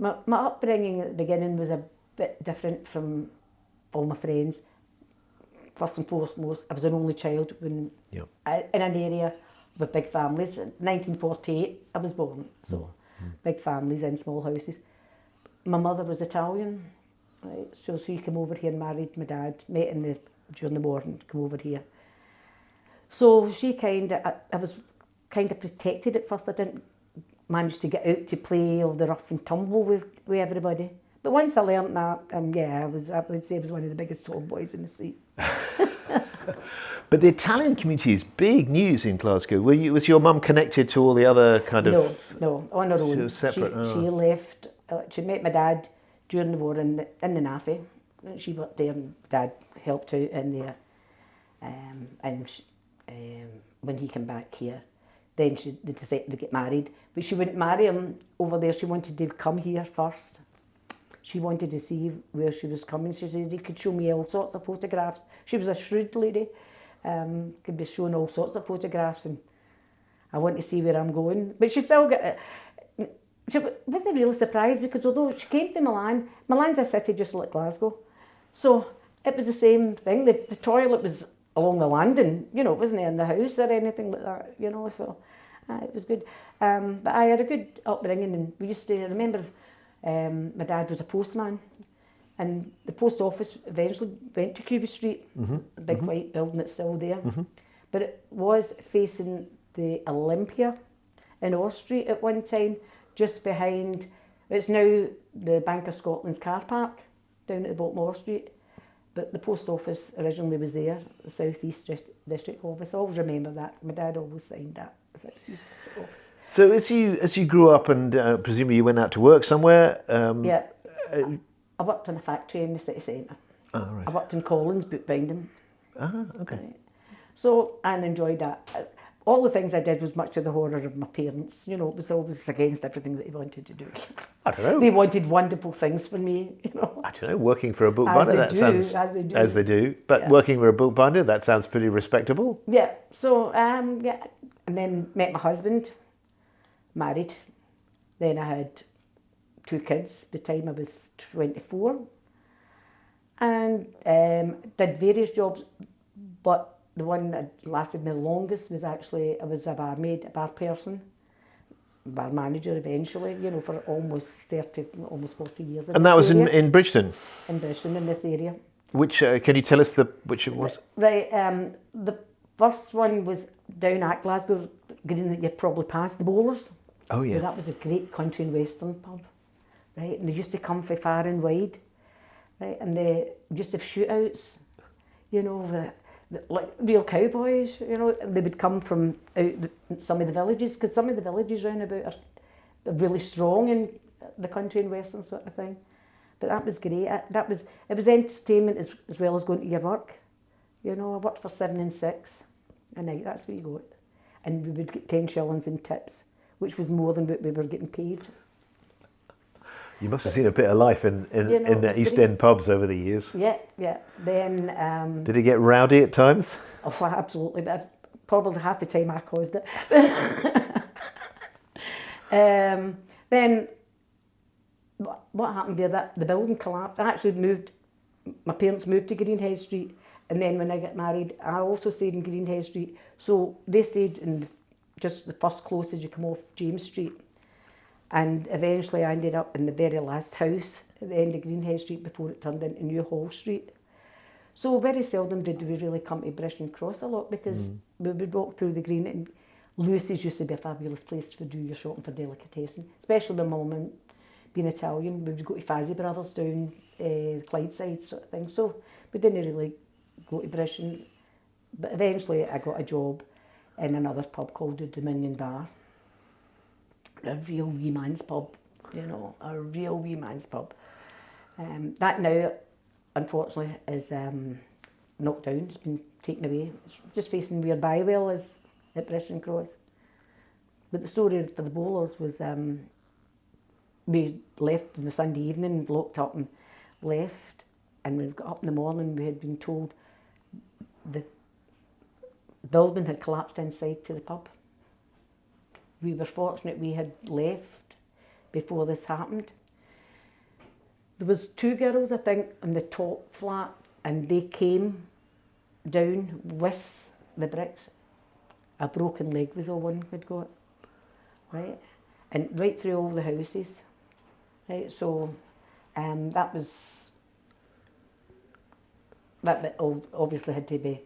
My upbringing at the beginning was a bit different from all my friends. First and foremost, I was an only child in an area with big families. In 1948, I was born, so big families in small houses. My mother was Italian, right? So she came over here and married my dad, met during the war and came over here. So she I was kind of protected at first. I didn't manage to get out to play all the rough and tumble with everybody. But once I learnt that, I would say I was one of the biggest tomboys in the street. But the Italian community is big news in Glasgow. Was your mum connected to all the other kind of... No, on her own. She was separate? She left, she met my dad during the war in the NAFI. She worked there and Dad helped out in there. When he came back here, then they decided to get married. But she wouldn't marry him over there. She wanted to come here first. She wanted to see where she was coming. She said he could show me all sorts of photographs. She was a shrewd lady. Could be showing all sorts of photographs, and I want to see where I'm going. But she still got... She wasn't really surprised because although she came to Milan, Milan's a city just like Glasgow. So it was the same thing. The toilet was along the landing, it wasn't in the house or anything like that, so it was good. But I had a good upbringing, and we used to, I remember my dad was a postman, and the post office eventually went to Cuba Street, a big white building that's still there. But it was facing the Olympia in Orr Street at one time, just behind, it's now the Bank of Scotland's car park down at the bottom of Orr Street. But the post office originally was there, the South East District Office. I always remember that. My dad always signed that, South East District Office. So as you grew up and presumably you went out to work somewhere? Yeah. I worked in a factory in the city centre. Oh, right. I worked in Collins bookbinding. Okay. Right. So I enjoyed that. All the things I did was much to the horror of my parents. It was always against everything that they wanted to do. I don't know. They wanted wonderful things for me, I don't know, working for a bookbinder, as they do. But working for a bookbinder, that sounds pretty respectable. Yeah, so, and then met my husband, married. Then I had 2 kids by the time I was 24. And did various jobs, but the one that lasted me the longest was actually, I was a barmaid, a bar person, bar manager eventually, for almost 40 years. And that was in Bridgeton? In Bridgeton, in this area. Which, can you tell us which it was? Right, the first one was down at Glasgow Green that you've probably passed, the Bowlers. Oh yeah. That was a great country and western pub, right, and they used to come from far and wide, right, and they used to have shootouts, like real cowboys, they would come from out some of the villages, because some of the villages round about are really strong in the country and western sort of thing. But that was great. It was entertainment as well as going to your work. I worked for 7 and 6 a night, that's what you got. And we would get 10 shillings in tips, which was more than what we were getting paid. You must have seen a bit of life in the East End pubs over the years. Yeah. Then... Did it get rowdy at times? Oh, absolutely, but probably half the time I caused it. Then, what happened there, that the building collapsed. My parents moved to Greenhead Street, and then when I got married, I also stayed in Greenhead Street. So they stayed in just the first close as you come off James Street. And eventually I ended up in the very last house at the end of Greenhead Street before it turned into New Hall Street. So very seldom did we really come to Bridgeton Cross a lot, because we would walk through the green, and Lucy's used to be a fabulous place to do your shopping for delicatessen, especially with Mum and being Italian. We would go to Fazzi Brothers down Clydeside sort of thing. So we didn't really go to Bridgeton. But eventually I got a job in another pub called the Dominion Bar. A real wee man's pub, a real wee man's pub. That now, unfortunately, is knocked down. It's been taken away. It's just facing where Bywell is at Bridgeton Cross. But the story for the Bowlers was we left on the Sunday evening, locked up and left, and when we got up in the morning, we had been told the building had collapsed inside to the pub. We were fortunate we had left before this happened, There was 2 girls, I think, in the top flat, and they came down with the bricks. A broken leg was all one had got, right? And right through all the houses, right? So that bit obviously had to be,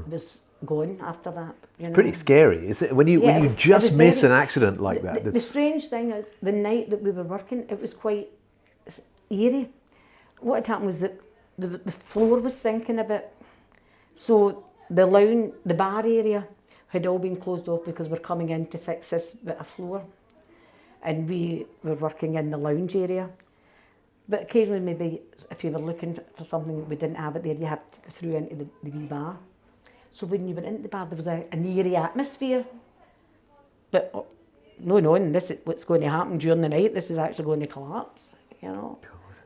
was gone after that. It's pretty scary, is it? When you Yeah, just miss an accident like that. The strange thing is, the night that we were working, it was quite eerie. What had happened was that the floor was sinking a bit. So the bar area had all been closed off because we're coming in to fix this bit of floor. And we were working in the lounge area. But occasionally, maybe if you were looking for something we didn't have it there, you had to go through into the wee bar. So when you went into the bar, there was an eerie atmosphere. But no knowing this is what's going to happen during the night, this is actually going to collapse, you know.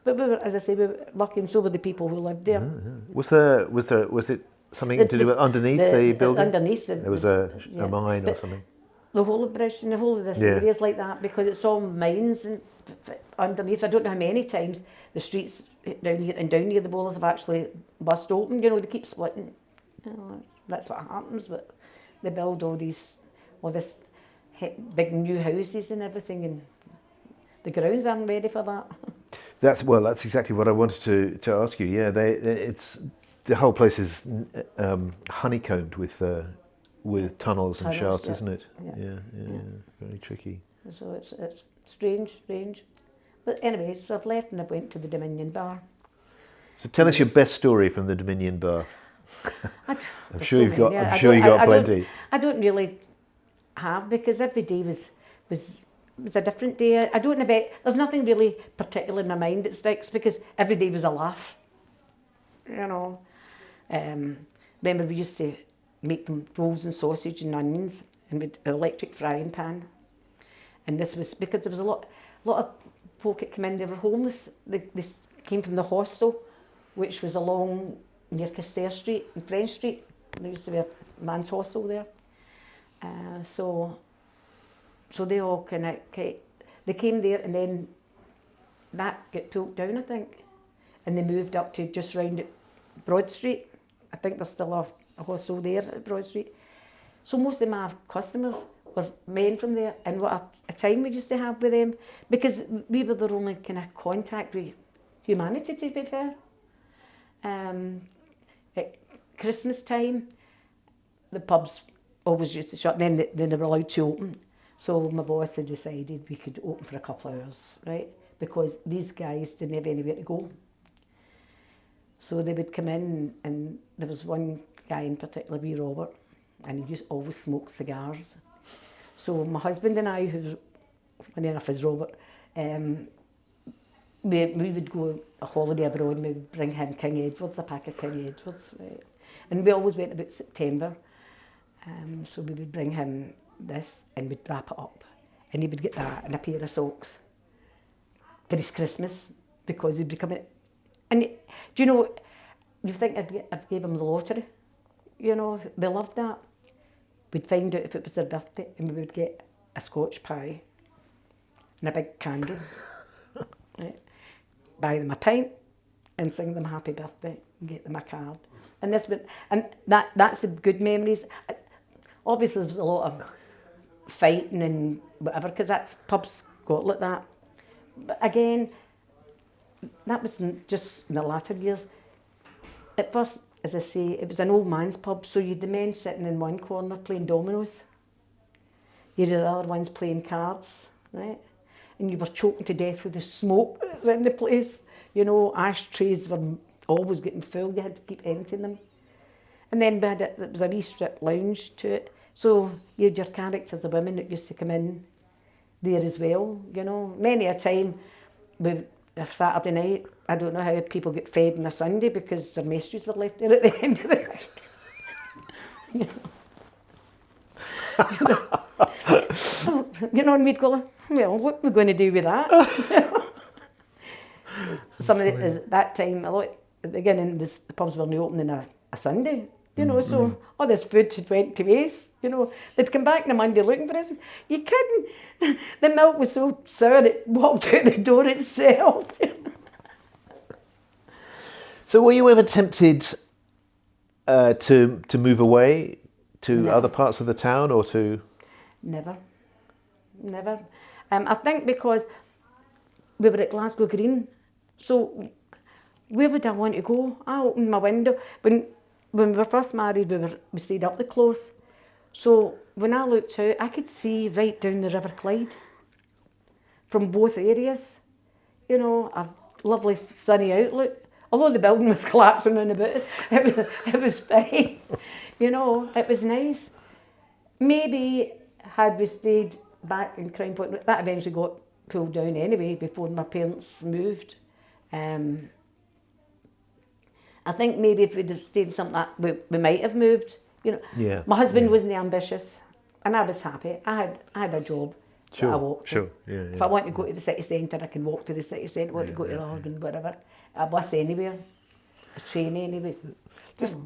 But we were, as I say, we were lucky, and so were the people who lived there. Was it something to do with underneath the building? Underneath there was a mine or something. The whole of British and the whole of this area is like that because it's all mines and underneath. I don't know how many times the streets down here and down near the bowlers have actually bust open. You know, they keep splitting. You know, that's what happens. But they build all this big new houses and everything, and the grounds aren't ready for that. That's exactly what I wanted to ask you. Yeah, it's the whole place is honeycombed with tunnels and shafts, isn't it? Yeah. Very tricky. So it's strange. But anyway, so I've left and I went to the Dominion Bar. So tell us your best story from the Dominion Bar. I'm sure you've got plenty. I don't really have, because every day was a different day. I don't have there's nothing really particular in my mind that sticks, because every day was a laugh. You know. Remember we used to make them rolls and sausage and onions, and with an electric frying pan. And this was because there was a lot of folk that came in. They were homeless. They came from the hostel, which was along near Castair Street and French Street. There used to be a man's hostel there. So they all they came there, and then that got pulled down, I think, and they moved up to just round at Broad Street. I think there's still a hostel there at Broad Street. So most of my customers were men from there, and what a time we used to have with them, because we were their only kind of contact with humanity, to be fair. At Christmas time, the pubs always used to shut, then they were allowed to open. So my boss had decided we could open for a couple of hours, right? Because these guys didn't have anywhere to go. So they would come in, and there was one guy in particular, wee Robert, and he always smoked cigars. So my husband and I, who's funny enough is Robert, we would go a holiday abroad, and we would bring him King Edwards, a pack of King Edwards, right? And we always went about September. So we would bring him this, and we'd wrap it up, and he would get that and a pair of socks for his Christmas, because he'd be coming. And do you know, you think I'd gave him the lottery? You know, they loved that. We'd find out if it was their birthday, and we would get a Scotch pie and a big candle. Right? Buy them a pint and sing them happy birthday and get them a card. And that's the good memories. Obviously, there was a lot of fighting and whatever, because that's pubs got like that. But again, that was just in the latter years. At first, as I say, it was an old man's pub, so you had the men sitting in one corner playing dominoes. You had the other ones playing cards, right? And you were choking to death with the smoke that was in the place. You know, ashtrays were always getting full, you had to keep emptying them. And then there was a wee strip lounge to it. So you had your characters, the women that used to come in there as well, you know. Many a time, a Saturday night, I don't know how people get fed on a Sunday, because their maestries were left there at the end of the night. You know, and we'd go, well, what are we going to do with that? Some of it, that time, a lot at the beginning, the pubs were only opening a Sunday, you know, so all this food had went to waste, you know. They'd come back on a Monday looking for us. You kidding? The milk was so sour it walked out the door itself. So were you ever tempted to move away to Never. other parts of the town or to? Never. Never. I think because we were at Glasgow Green, so where would I want to go? I opened my window. When we were first married, we stayed up the close. So when I looked out, I could see right down the River Clyde from both areas. You know, a lovely sunny outlook. Although the building was collapsing in a bit, it was fine. You know, it was nice. Maybe had we stayed back in Crown Point, that eventually got pulled down anyway before my parents moved. I think maybe if we'd have stayed something like we might have moved. You know, Yeah. my husband wasn't ambitious, and I was happy. I had a job that I walked to. Sure. Yeah. If I want to go to the city centre, I can walk to the city centre. Want to go to London, whatever. A bus anywhere, a train anywhere. Just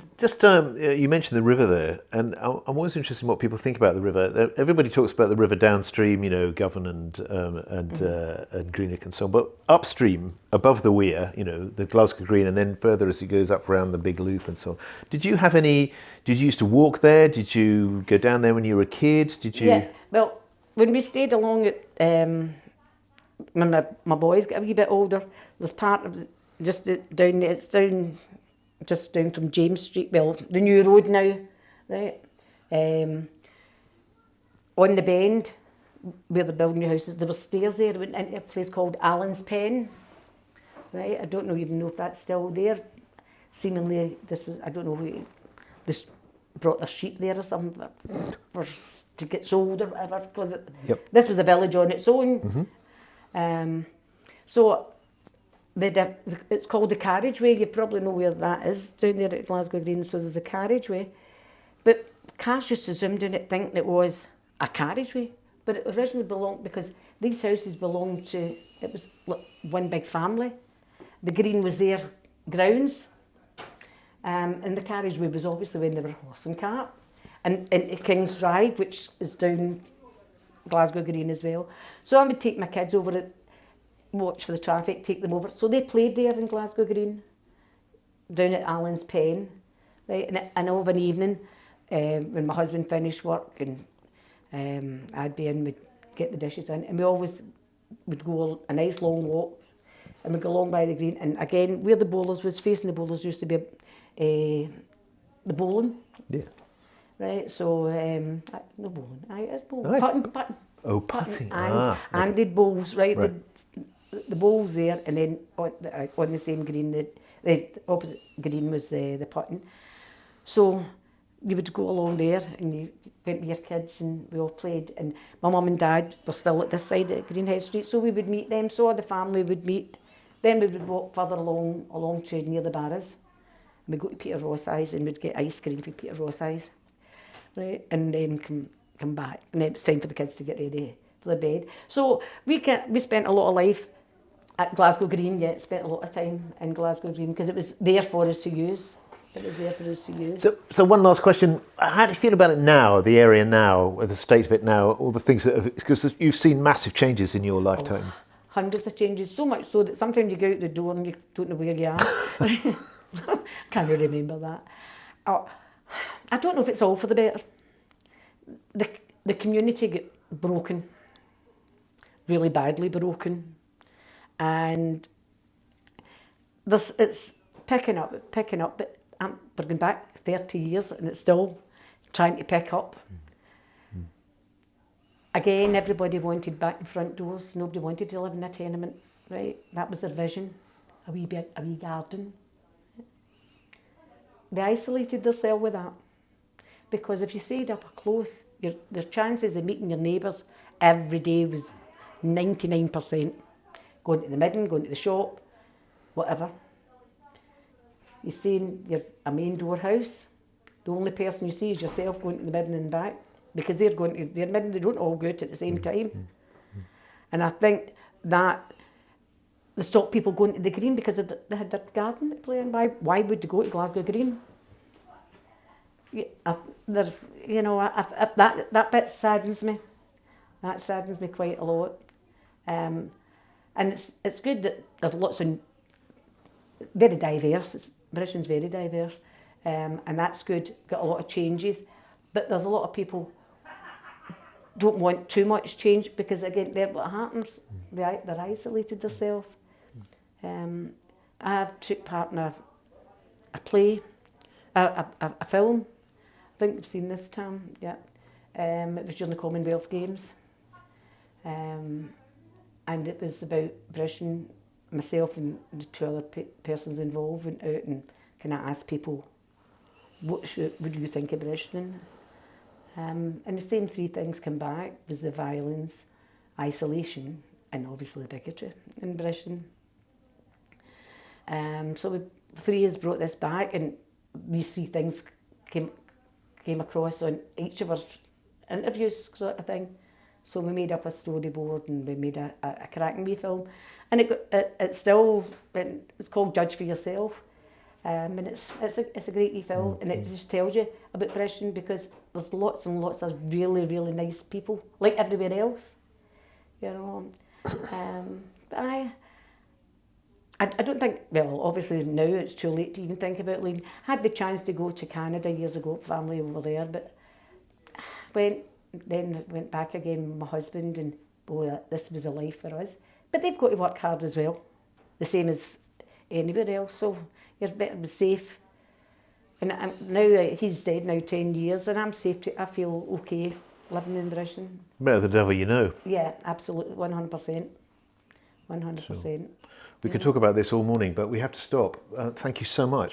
you mentioned the river there, and I'm always interested in what people think about the river. Everybody talks about the river downstream, you know, Govan and Greenock and so on. But upstream, above the weir, you know, the Glasgow Green, and then further as it goes up around the big loop and so on. Did you used to walk there? Did you go down there when you were a kid? Did you? Yeah. Well, when we stayed along at when my boys got a wee bit older, there's part of just down there. It's down. Just down from James Street, well, the new road now, right? On the bend, where they're building new houses, there were stairs there that went into a place called Allen's Pen, right? I don't even know if that's still there. Seemingly, I don't know who, this brought their sheep there or something to get sold or whatever, because this was a village on its own. So, it's called the carriageway. You probably know where that is down there at Glasgow Green. So there's a carriageway, but Cass used to zoom down it thinking it was a carriageway, but it originally belonged, because these houses belonged to, it was one big family. The green was their grounds, and the carriageway was obviously when they were horse and cart, and into King's Drive, which is down Glasgow Green as well. So I would take my kids over it, watch for the traffic, take them over. So they played there in Glasgow Green, down at Allen's Pen, right? And of an evening, when my husband finished work and I'd be in, we'd get the dishes in, and we always would go a nice long walk, and we'd go along by the green. And again, where the bowlers was, facing the bowlers used to be the bowling. Yeah. Right, so, no bowling, it's bowling, Aye. putting. Oh, putting. And they'd bowls, right? Right. The bowls there, and then on the same green, the opposite green was the putting. So you would go along there, and you went with your kids, and we all played. And my mum and dad were still at this side at Greenhead Street, so we would meet them. So the family would meet. Then we would walk further along to near the Barras. We'd go to Peter Rossi's, and we'd get ice cream from Peter Rossi's, right? And then come back, and then it's time for the kids to get ready for the bed. So we spent a lot of life at Glasgow Green. Yeah, spent a lot of time in Glasgow Green because it was there for us to use. It was there for us to use. So one last question. How do you feel about it now, the area now, the state of it now, all the things that have, because you've seen massive changes in your lifetime. Hundreds of changes, so much so that sometimes you go out the door and you don't know where you are. Can't you remember that? I don't know if it's all for the better. The community got broken, really badly broken. And it's picking up, but we're going back 30 years and it's still trying to pick up. Again, everybody wanted back and front doors. Nobody wanted to live in a tenement, right? That was their vision, a wee garden. They isolated themselves with that. Because if you stayed up close, the chances of meeting your neighbours every day was 99%. Going to the midden, going to the shop, whatever. You stay in a main door house, the only person you see is yourself going to the midden and back, because they're going to their midden, they don't all go out at the same time. And I think that they stopped people going to the green because they had their garden to play in. Why would they go to Glasgow Green? That bit saddens me. That saddens me quite a lot. And it's good that there's lots of very diverse. Britain's very diverse, and that's good. Got a lot of changes, but there's a lot of people don't want too much change because again, then what happens? They're isolated themselves. I took part in a play, a film. I think you've seen this, Tom. Yeah, it was during the Commonwealth Games, and it was about Britain. Myself and the two other persons involved went out and kind of asked people, what would you think of Britain? And the same three things come back, was the violence, isolation, and obviously bigotry in Britain. So 3 years brought this back, and these three things came across on each of our interviews sort of thing. So we made up a storyboard and we made a cracking wee film. And it's called Judge for Yourself. And it's a great wee film, and it just tells you about Britain because there's lots and lots of really, really nice people, like everywhere else, you know. But I don't think, well, obviously now it's too late to even think about leaving. I had the chance to go to Canada years ago, family over there, but went back again with my husband, and this was a life for us. But they've got to work hard as well, the same as anywhere else, so you're better be safe. And now he's dead now 10 years, and I'm safe I feel okay living in Britain. Better the devil you know. Yeah, absolutely, 100%. 100%. Sure. We could talk about this all morning, but we have to stop. Thank you so much.